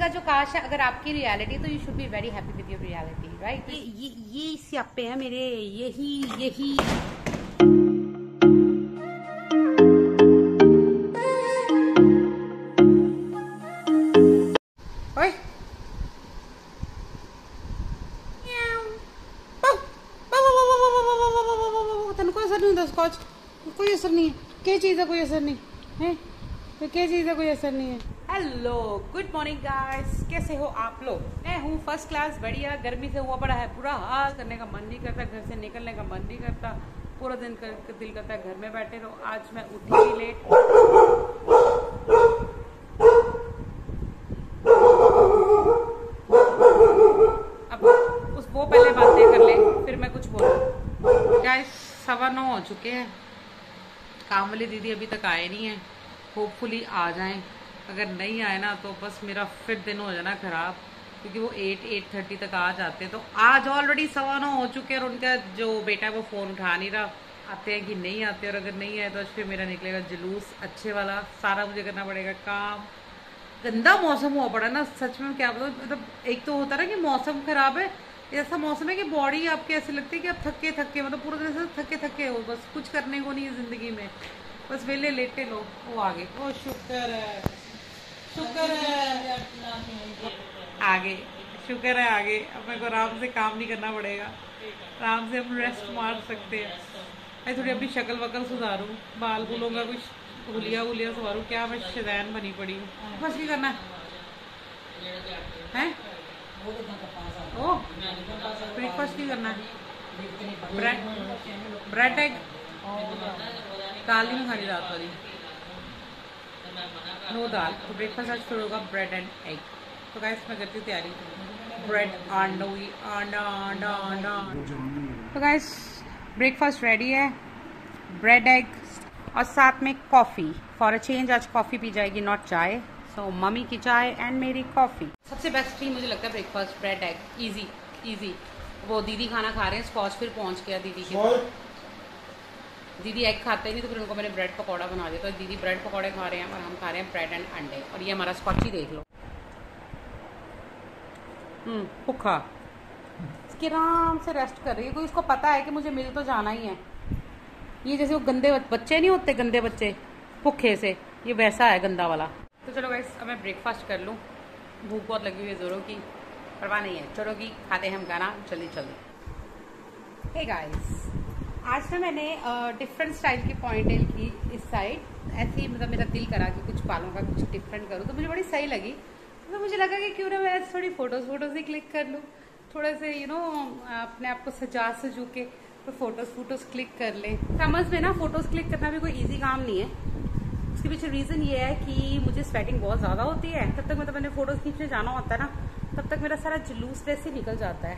का जो काश है अगर आपकी रियलिटी, तो you should be very happy with your reality, right. ये स्यापे हैं मेरे, यही स्कॉच कोई असर नहीं है, क्या चीज है कोई असर नहीं है, तो क्या चीज है कोई असर नहीं है। हेलो गुड मॉर्निंग गाइस, कैसे हो आप लोग? मैं हूँ फर्स्ट क्लास, बढ़िया। गर्मी से हुआ पड़ा है बुरा हाल, करने का मन नहीं करता, घर से निकलने का मन नहीं करता, पूरा दिन दिल करता है घर में बैठे रहो। आज मैं उठी भी लेट, अब वो पहले बातें कर ले फिर मैं कुछ बोलूं। गाइस 9:15 हो चुके हैं, काम वाली दीदी अभी तक आए नहीं है, होपफुली आ जाएं। अगर नहीं आए ना तो बस मेरा फिर दिन हो जाना खराब, क्योंकि वो 8:30 तक आ जाते। तो आज ऑलरेडी 9:15 हो चुके हैं और उनका जो बेटा है वो फोन उठा नहीं रहा, आते हैं कि नहीं आते। और अगर नहीं आए तो फिर मेरा निकलेगा जुलूस अच्छे वाला, सारा मुझे करना पड़ेगा काम। गंदा मौसम हुआ पड़ा ना, सच में क्या बताऊं। मतलब एक तो होता है ना कि मौसम खराब है, ऐसा मौसम है कि बॉडी आपके ऐसे लगती है कि आप थके थके, मतलब पूरा दिन से थके थके हो, बस कुछ करने को नहीं है जिंदगी में, बस वेले लेटे लो। वो आगे, ओ शुक्र है, शुक्र है आगे, शुक्र है आगे। अब मेरे को आराम से काम नहीं करना पड़ेगा, आराम से हम रेस्ट मार सकते हैं। मैं थोड़ी अपनी शक्ल वकल सुधारूँ, बाल बुलों का कुछ हुलिया सुधारूँ, क्या मैं शैतान बनी पड़ी हूँ। बस नहीं करना है, ओ ब्रेकफास्ट नहीं करना है, ब्रेड एग दाल नहीं खानी रात वाली, नो दाल। तो ब्रेकफास्ट आज फिर होगा ब्रेड एंड एग। तो गाइस मैं करती हूँ तैयारी, ब्रेड आंडा। तो गाइस ब्रेकफास्ट रेडी है, ब्रेड एग और साथ में कॉफ़ी। फॉर अ चेंज आज कॉफ़ी पी जाएगी, नॉट चाय। सो मम्मी की चाय एंड मेरी कॉफ़ी। सबसे बेस्ट थी मुझे लगता है ब्रेकफास्ट, ब्रेड एग, इजी। वो दीदी खाना खा रहे हैं, स्कॉच फिर पहुंच गया दीदी के पास। दीदी एग खाते ही नहीं, तो फिर उनको मैंने ब्रेड पकौड़ा बना दिया। तो दीदी ब्रेड पकौड़े खा रहे हैं और हम खा रहे हैं ब्रेड एंड अंडे। और ये हमारा स्कॉच ही देख लो, भूखा इसके आराम से रेस्ट कर रही है। कोई उसको पता है कि मुझे मिल तो जाना ही है। ये जैसे वो गंदे बच्चे नहीं होते, गंदे बच्चे भूखे से, ये वैसा है गंदा वाला। तो चलो गाइस अब मैं ब्रेकफास्ट कर लूँ, भूख बहुत लगी हुई है जोरों की, परवाह नहीं है। चलो कि खाते हैं हम गाना जल्दी। हे गाइस, आज ना मैंने डिफरेंट स्टाइल की पॉइंटेल की इस साइड, ऐसे ही मतलब मेरा दिल करा कि कुछ बालों का कुछ डिफरेंट करूँ, तो मुझे बड़ी सही लगी। तो मुझे लगा कि क्यों ना मैं थोड़ी फोटोज ही क्लिक कर लूँ, थोड़े से अपने आप को सजू के तो फोटोज क्लिक कर ले। समझ में ना, फोटोज क्लिक करना भी कोई ईजी काम नहीं है। उसके पीछे रीज़न ये है कि मुझे स्वेटिंग बहुत ज़्यादा होती है, तब तक मतलब मैंने फ़ोटोज़ खींचने जाना होता है ना, तब तक मेरा सारा जुलूस वैसे ही निकल जाता है।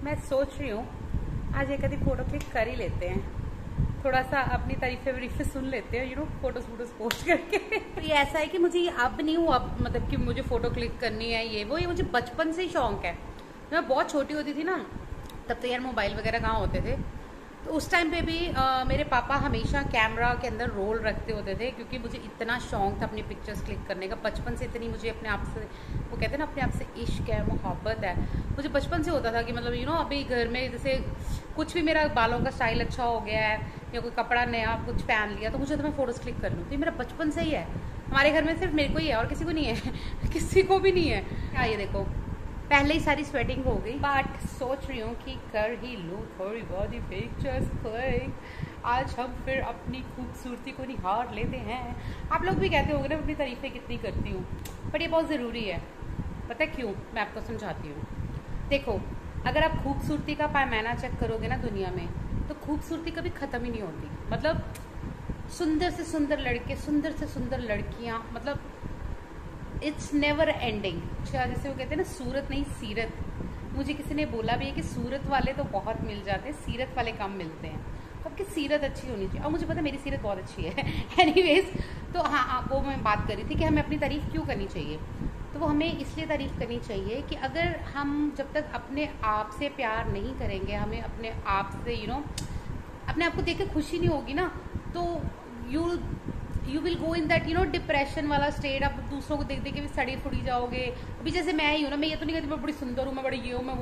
मैं सोच रही हूँ आज एक आधी फ़ोटो क्लिक कर ही लेते हैं, थोड़ा सा अपनी तारीफें सुन लेते हैं, फोटोज पोस्ट करके। तो ये ऐसा है कि मुझे अब नहीं हुआ, मतलब कि मुझे फ़ोटो क्लिक करनी है ये मुझे बचपन से ही शौक है। मैं बहुत छोटी होती थी ना, तब तो यार मोबाइल वगैरह कहाँ होते थे, तो उस टाइम पे भी मेरे पापा हमेशा कैमरा के अंदर रोल रखते होते थे, क्योंकि मुझे इतना शौक था अपनी पिक्चर्स क्लिक करने का। बचपन से इतनी मुझे अपने आप से, वो कहते हैं ना, अपने आप से इश्क है, मोहब्बत है, मुझे बचपन से होता था कि मतलब अभी घर में जैसे कुछ भी मेरा बालों का स्टाइल अच्छा हो गया है या कोई कपड़ा नया कुछ पहन लिया, तो मुझे तो मैं फ़ोटोज़ क्लिक कर लूँ। तो ये मेरा बचपन से ही है, हमारे घर में सिर्फ मेरे को ही है और किसी को नहीं है किसी को भी नहीं है। क्या ये देखो, पहले ही सारी स्वेटिंग हो गई, बट सोच रही हूँ कि कर ही लूँ थोड़ी बॉडी पिक्चर्स क्लिक। आज हम फिर अपनी खूबसूरती को निहार लेते हैं। आप लोग भी कहते होंगे ना अपनी तारीफें कितनी करती हूँ, बट ये बहुत ज़रूरी है। पता है क्यों? मैं आपको समझाती हूँ। देखो, अगर आप खूबसूरती का पैमाना चेक करोगे ना दुनिया में, तो खूबसूरती कभी ख़त्म ही नहीं होती। मतलब सुंदर से सुंदर लड़के, सुंदर से सुंदर लड़कियाँ, मतलब इट्स नेवर एंडिंग। जैसे वो कहते हैं ना, सूरत नहीं सीरत। मुझे किसी ने बोला भी है कि सूरत वाले तो बहुत मिल जाते हैं, सीरत वाले कम मिलते हैं। तो आपकी सीरत अच्छी होनी चाहिए, और मुझे पता है मेरी सीरत बहुत अच्छी है एनीवेज, तो हाँ, वो मैं बात कर रही थी कि हमें अपनी तारीफ़ क्यों करनी चाहिए। तो वो हमें इसलिए तारीफ़ करनी चाहिए कि अगर हम जब तक अपने आप से प्यार नहीं करेंगे, हमें अपने आप से अपने आप को देख के खुशी नहीं होगी ना, तो you will go in that you know depression वाला स्टेट। आप दूसरों को देख देख के भी सड़ी फुड़ी जाओगे। अभी जैसे मैं ही हूँ ना, मैं ये तो नहीं कहती मैं बड़ी सुंदर हूँ, मैं बड़ी ये हूँ, मैं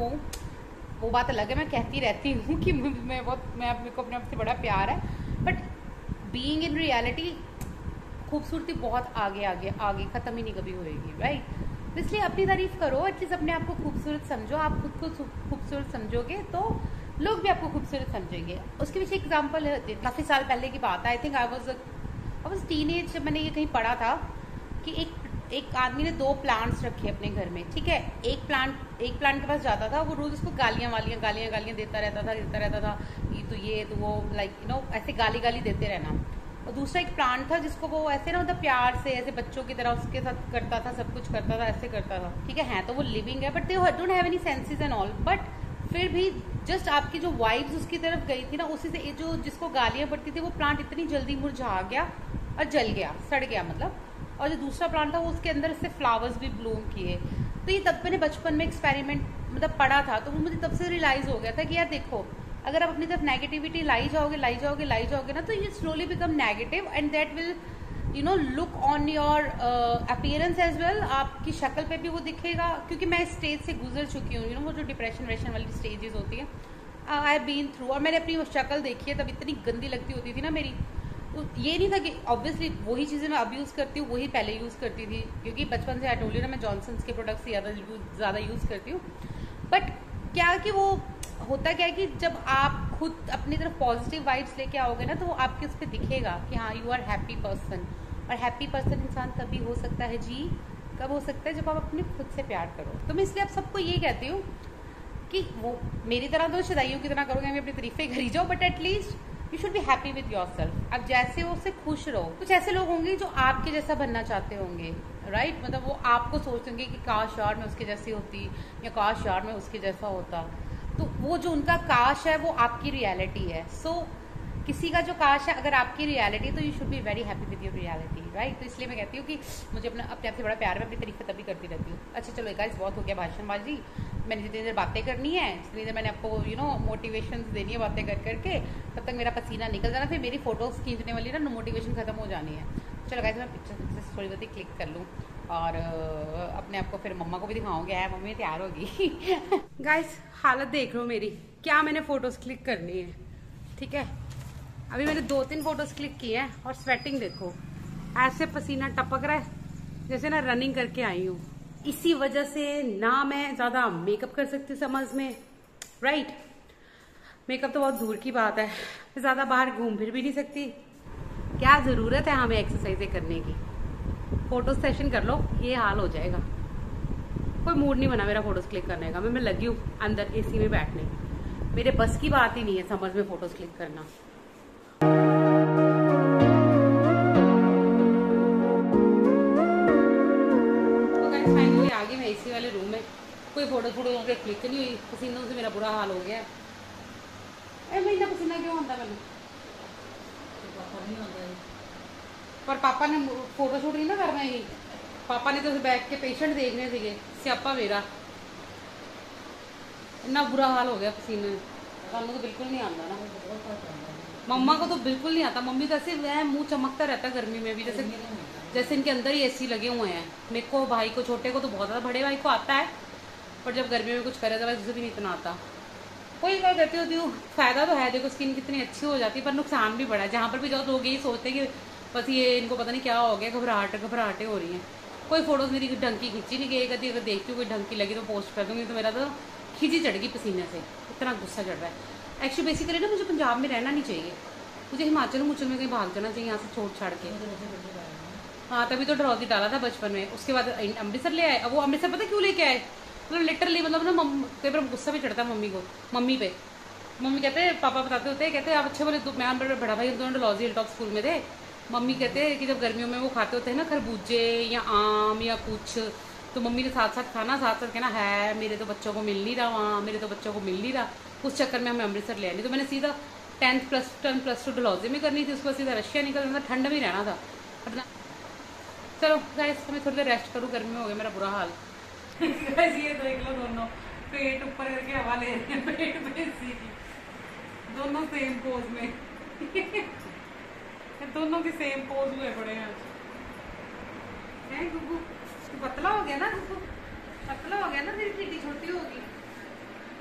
वो बात अलग है, मैं कहती रहती हूँ कि मैं मेरे को अपने आप से बड़ा प्यार है, बट बीइंग इन रियलिटी खूबसूरती बहुत आगे आगे आगे ख़त्म ही नहीं कभी होएगी, राइट। इसलिए अपनी तारीफ करो, एटलीस्ट अपने आप को खूबसूरत समझो। आप खुद को खूबसूरत समझोगे तो लोग भी आपको खूबसूरत समझेंगे। उसके पीछे एग्जाम्पल है, काफ़ी साल पहले की बात है, I think I was teenage, जब मैंने ये कहीं पढ़ा था कि एक आदमी ने 2 प्लांट्स रखे अपने घर में, ठीक है। एक प्लांट के पास जाता था, वो रोज उसको गालियाँ देता रहता था ये तो वो लाइक यू नो ऐसे गाली देते रहना। और दूसरा एक प्लांट था जिसको वो ऐसे ना मतलब प्यार से ऐसे बच्चों की तरह उसके साथ करता था, सब कुछ करता था, ऐसे करता था, ठीक है तो वो लिविंग है, but they don't have any senses and all, but फिर भी जस्ट आपकी जो वाइब्स उसकी तरफ गई थी ना, उसी से जो जिसको गालियाँ पड़ती थी वो प्लांट इतनी जल्दी मुरझा गया और जल गया, सड़ गया मतलब। और जो दूसरा प्लांट था वो उसके अंदर से फ्लावर्स भी ब्लूम किए। तो ये तब मैंने बचपन में एक्सपेरिमेंट मतलब पढ़ा था, तो मुझे तब से रियलाइज हो गया था कि यार देखो, अगर आप अपनी तरफ नेगेटिविटी लाई जाओगे ना, तो ये slowly become negative and that will you know look on your appearance as well. आपकी शक्ल पे भी वो दिखेगा, क्योंकि मैं इस स्टेज से गुजर चुकी हूँ, यू नो वो जो डिप्रेशन वाली स्टेजेस होती है, आई हैव बीन थ्रू। और मैंने अपनी वो शक्ल देखी है, तब इतनी गंदी लगती होती थी ना मेरी। तो ये नहीं था कि ऑब्वियसली वही चीज़ें मैं अब यूज़ करती हूँ वही पहले यूज़ करती थी, क्योंकि बचपन से आई टोल्ड यू ना मैं जॉनसन्स के प्रोडक्ट्स ज़्यादा यूज़ करती हूँ। बट क्या कि वो होता क्या है कि जब आप खुद अपनी तरफ पॉजिटिव वाइब्स लेके आओगे ना, तो वो आपके उस पर दिखेगा कि हाँ यू आर हैप्पी पर्सन। और हैप्पी पर्सन इंसान तभी हो सकता है जी, कब हो सकता है, जब आप अपने खुद से प्यार करो। तो मैं इसलिए आप सबको ये कहती हूँ कि वो मेरी तरह तो शदाइयों की तरह करोगे, मैं अपनी तारीफें करी जाओ, but at least you should be happy with your self. आप जैसे हो उससे खुश रहो। कुछ ऐसे लोग होंगे जो आपके जैसा बनना चाहते होंगे, राइट मतलब वो आपको सोचते होंगे कि काश यार मैं उसके जैसी होती, या काश यार मैं उसके जैसा होता। तो वो जो उनका काश है वो आपकी रियलिटी है। सो किसी का जो काश है अगर आपकी रियलिटी, तो you should be very happy with your reality, right. तो इसलिए मैं कहती हूँ कि मुझे अपने आप से बड़ा प्यार है, मैं अपनी तारीफ तभी करती रहती हूँ। अच्छा चलो गाइस, बहुत हो गया भाषणबाजी। मैंने जितनी देर बातें करनी है, जितनी देर मैंने आपको यू नो मोटिवेशन देनी है बातें कर करके, तब तक मेरा पसीना निकल जाना, फिर मेरी फोटोज खींचने वाली ना मोटिवेशन खत्म हो जानी है। चलो गाइस, मैं पिक्चर थोड़ी बहुत क्लिक कर लूँ और अपने आप को फिर मम्मा को भी दिखाऊंगी, है मम्मी तैयार होगी। गाइस हालत देख लो मेरी, क्या मैंने फोटोज क्लिक करनी है, ठीक है। अभी मैंने 2-3 फोटोज क्लिक की है और स्वेटिंग देखो, ऐसे पसीना टपक रहा है जैसे ना रनिंग करके आई हूँ। इसी वजह से ना मैं ज्यादा मेकअप कर सकती समझ में, राइट। मेकअप तो बहुत दूर की बात है, मैं ज्यादा बाहर घूम फिर भी नहीं सकती। क्या जरूरत है हमें एक्सरसाइजें करने की, फोटो सेशन कर लो, ये हाल हो जाएगा। कोई मूड नहीं बना मेरा फोटोज क्लिक करने का, मैं लगी हूँ अंदर एसी में बैठने, मेरे बस की बात ही नहीं है समझ में फोटोज क्लिक करना। फाइनली आ गई मैं एसी वाले रूम में, कोई फोटो क्लिक नहीं हुई, पसीनों से मेरा बुरा हाल हो गया। महीना पसीना क्यों आता मैंने, पर पापा ने फोटो शूट नहीं ना करना ही, पापा ने तो बैठ के पेशेंट देखने थे, स्यापा मेरा इतना बुरा हाल हो गया पसीने। तो बिल्कुल नहीं आता ना, मम्मा को तो बिल्कुल नहीं आता। मम्मी तो ऐसे वह मुंह चमकता रहता गर्मी में भी, जैसे इनके अंदर ही एसी लगे हुए हैं। मेरे को भाई को, छोटे को तो बहुत ज़्यादा, बड़े भाई को आता है, पर जब गर्मी में कुछ करे तो वैसे भी नहीं इतना आता। कोई बात कहती होती हूँ, फायदा तो है देखो, स्किन कितनी अच्छी हो जाती है, पर नुकसान भी बड़ा है। जहाँ पर भी जाओ लोग यही सोचते हैं कि बस ये इनको पता नहीं क्या हो गया, घबराहटें हो रही हैं। कोई फोटोज मेरी ढंग की खींची नहीं गई, कभी अगर देखती हूँ कोई ढंग की लगी तो पोस्ट कर दूँगी, तो मेरा तो खींची चढ़ गई पसीने से, इतना गुस्सा चढ़ रहा है। एक्चुअली बेसिकली ना मुझे पंजाब में रहना नहीं चाहिए, मुझे हिमाचल में कहीं भाग जाना चाहिए यहाँ से छोड़ छाड़ के। हाँ तभी तो डरौजी डाला था बचपन में, उसके बाद अमृतसर ले आए। अब वो अमृतसर पता क्यों लेके आए, मतलब लिटरली मतलब ना कई बार गुस्सा भी चढ़ता है मम्मी पे। मम्मी कहते हैं, पापा बताते होते हैं, कहते हैं आप अच्छे बोले, मैं बड़ा भाई दोनों डलहौजी हिल टॉप स्कूल में थे। मम्मी कहते हैं कि जब गर्मियों में वो खाते होते हैं ना खरबूजे या आम या कुछ, तो मम्मी ने साथ साथ खाना, साथ साथ कहना है मेरे तो बच्चों को मिल नहीं रहा वहाँ, मेरे तो बच्चों को मिल नहीं रहा। उस चक्कर में हमें अमृतसर ले आनी, तो मैंने सीधा 10th प्लस 2 डलहौजी में करनी थी, उसके बाद सीधा रशिया निकलना था, ठंड में रहना था। चलो गाइस मैं थोड़ी देर रेस्ट करूँ, गर्मी में हो गया मेरा बुरा हाल। ये देख लो दोनों पेट ऊपर करके हवा ले रहे हैं, पेट पे एसी की, दोनों सेम पोज में। दोनों के सेम पोज हुए पड़े हैं। गुग्गू पतला हो गया ना, गुग्गू पतला हो गया ना, मेरी टीटी छोटी होगी।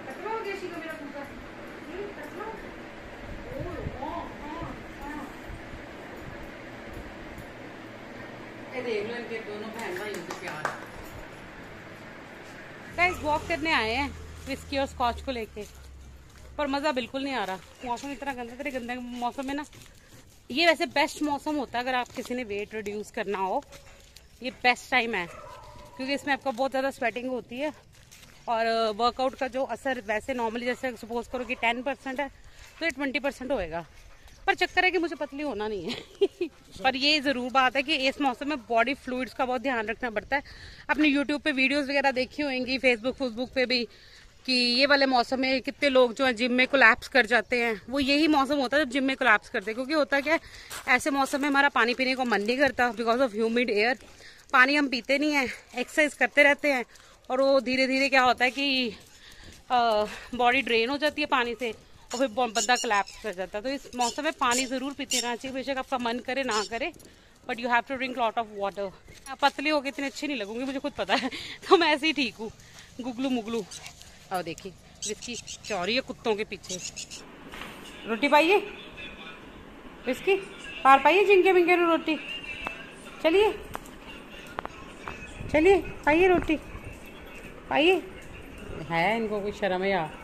पतला हो गया शिका मेरा कुत्ता, पतला हो गया। देख लो इनके दोनों बहन भाइयों के प्यार। गाइस वॉक करने आए हैं विस्की और स्कॉच को लेके, पर मज़ा बिल्कुल नहीं आ रहा। मौसम इतना गंदा, तेरे गंदे मौसम में ना ये वैसे बेस्ट मौसम होता है अगर आप किसी ने वेट रिड्यूस करना हो। ये बेस्ट टाइम है क्योंकि इसमें आपका बहुत ज़्यादा स्वेटिंग होती है और वर्कआउट का जो असर वैसे नॉर्मली जैसे सपोज करो कि 10% है तो ये 20% होएगा। पर चक्कर है कि मुझे पतली होना नहीं है पर ये ज़रूर बात है कि इस मौसम में बॉडी फ्लूइड्स का बहुत ध्यान रखना पड़ता है। अपने यूट्यूब पे वीडियोस वगैरह देखी होंगी, फेसबुक पे भी, कि ये वाले मौसम में कितने लोग जो है जिम में कोलैप्स कर जाते हैं। वो यही मौसम होता है जब जिम में कोलैप्स करते हैं, क्योंकि होता क्या है ऐसे मौसम में हमारा पानी पीने को मन नहीं करता बिकॉज ऑफ ह्यूमिड एयर। पानी हम पीते नहीं है, एक्सरसाइज करते रहते हैं और वो धीरे धीरे क्या होता है कि बॉडी ड्रेन हो जाती है पानी से और फिर बंदा कोलैप्स कर जाता है। तो इस मौसम में पानी ज़रूर पीते रहना चाहिए, बेशक आपका मन करे ना करे, but you have to drink lot of water. पतली होकर इतनी अच्छी नहीं लगूंगी, मुझे खुद पता है, तो मैं ऐसे ही ठीक हूँ, गुगलू मुगलू। और देखिए विस्की चौरी है कुत्तों के पीछे। रोटी पाइए विस्की, पार पाइए जिंके बिंके रोटी। चलिए चलिए पाइए रोटी, पाइए। है इनको कोई शर्म है यार।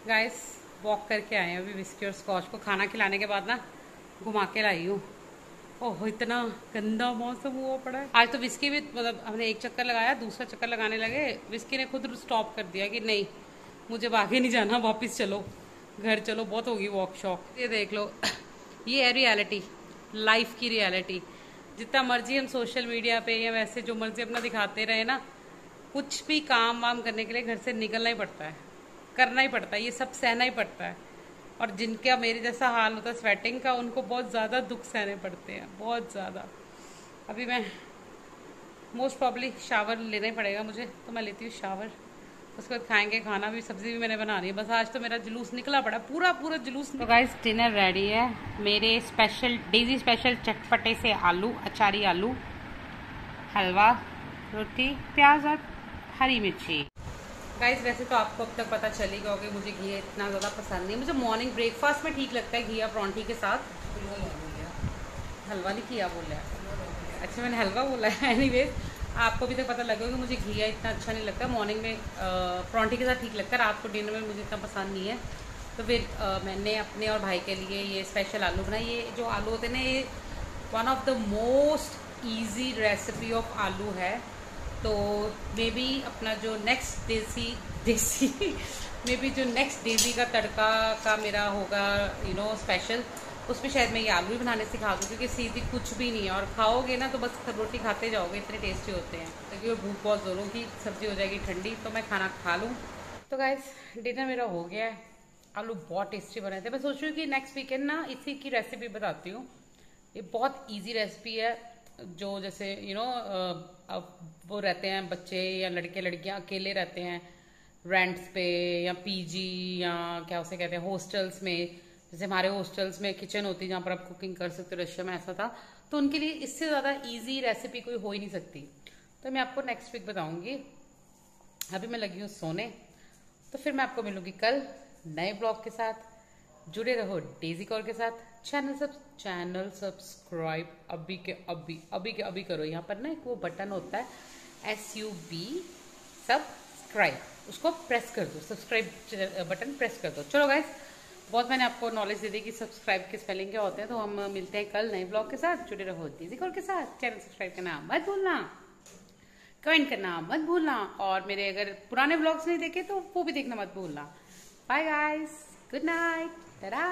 गाइस वॉक करके आए हैं अभी, विस्की और स्कॉच को खाना खिलाने के बाद ना घुमा के लाई हूँ। ओह इतना गंदा मौसम हुआ पड़ा है आज। तो विस्की भी मतलब हमने एक चक्कर लगाया, दूसरा चक्कर लगाने लगे, विस्की ने खुद स्टॉप कर दिया कि नहीं मुझे आगे नहीं जाना, वापस चलो घर चलो, बहुत होगी वॉक शॉक। ये देख लो ये है रियलिटी, लाइफ की रियलिटी। जितना मर्जी हम सोशल मीडिया पे या वैसे जो मर्जी अपना दिखाते रहे ना, कुछ भी काम वाम करने के लिए घर से निकलना ही पड़ता है, करना ही पड़ता है, ये सब सहना ही पड़ता है। और जिनका मेरे जैसा हाल होता है स्वेटिंग का, उनको बहुत ज़्यादा दुख सहने पड़ते हैं, बहुत ज़्यादा। अभी मैं मोस्ट प्रॉब्ली शावर लेना ही पड़ेगा मुझे, तो मैं लेती हूँ शावर, उसके बाद खाएंगे खाना भी। सब्जी भी मैंने बनानी है, बस आज तो मेरा जुलूस निकला पड़ा, पूरा जुलूस। तो गाइस डिनर रेडी है मेरे स्पेशल डेजी स्पेशल चटपटे से आलू, अचारी आलू, हलवा, रोटी, प्याज और हरी मिर्ची। गाइस वैसे तो आपको अब तक पता चल ही गया होगा मुझे घी इतना ज़्यादा पसंद नहीं। मुझे मॉर्निंग ब्रेकफास्ट में ठीक लगता है घी या परांठी के साथ। हलवा नहीं किया बोला, अच्छा मैंने हलवा बोला है। एनीवेज आपको भी तक पता लगेगा कि मुझे घी इतना अच्छा नहीं लगता। मॉर्निंग में परांठी के साथ ठीक लगता है, रात को डिनर में मुझे इतना पसंद नहीं है। तो फिर मैंने अपने और भाई के लिए ये स्पेशल आलू बनाए। ये जो आलू होते हैं ना, ये one of the most easy recipe of आलू है। तो मे बी अपना जो नेक्स्ट देसी मे बी जो नेक्स्ट डेजी का तड़का का मेरा होगा स्पेशल, उसमें शायद मैं ये आलू ही बनाने सिखा दूँ, क्योंकि सीधी कुछ भी नहीं है और खाओगे ना तो बस रोटी खाते जाओगे, इतने टेस्टी होते हैं। क्योंकि वो भूख बहुत ज़ोरों की, सब्जी हो जाएगी ठंडी, तो मैं खाना खा लूँ। तो गाइस डिनर मेरा हो गया है, आलू बहुत टेस्टी बने थे। मैं सोच रही हूँ कि नेक्स्ट वीकेंड ना इसी की रेसिपी बताती हूँ। ये बहुत ईजी रेसिपी है, जो जैसे अब वो रहते हैं बच्चे या लड़के लड़कियाँ अकेले रहते हैं रेंट्स पे या पीजी या क्या उसे कहते हैं हॉस्टल्स में। जैसे हमारे हॉस्टल्स में किचन होती है जहाँ पर आप कुकिंग कर सकते हो, रशिया में ऐसा था। तो उनके लिए इससे ज़्यादा इजी रेसिपी कोई हो ही नहीं सकती। तो मैं आपको नेक्स्ट वीक बताऊंगी। अभी मैं लगी हूँ सोने, तो फिर मैं आपको मिलूंगी कल नए ब्लॉग के साथ। जुड़े रहो डेजी कौर के साथ। चैनल सब्सक्राइब अभी के अभी करो। यहाँ पर ना एक वो बटन होता है SUB सब्सक्राइब, उसको प्रेस कर दो, सब्सक्राइब बटन प्रेस कर दो। चलो गाइस, बहुत मैंने आपको नॉलेज दे दी कि सब्सक्राइब के स्पेलिंग क्या होते हैं। तो हम मिलते हैं कल नए ब्लॉग के साथ। जुड़े रहो डेजी कौर के साथ। चैनल सब्सक्राइब करना मत भूलना, कमेंट करना मत भूलना, और मेरे अगर पुराने ब्लॉग्स नहीं देखे तो वो भी देखना मत भूलना। Bye guys, good night, ta-da!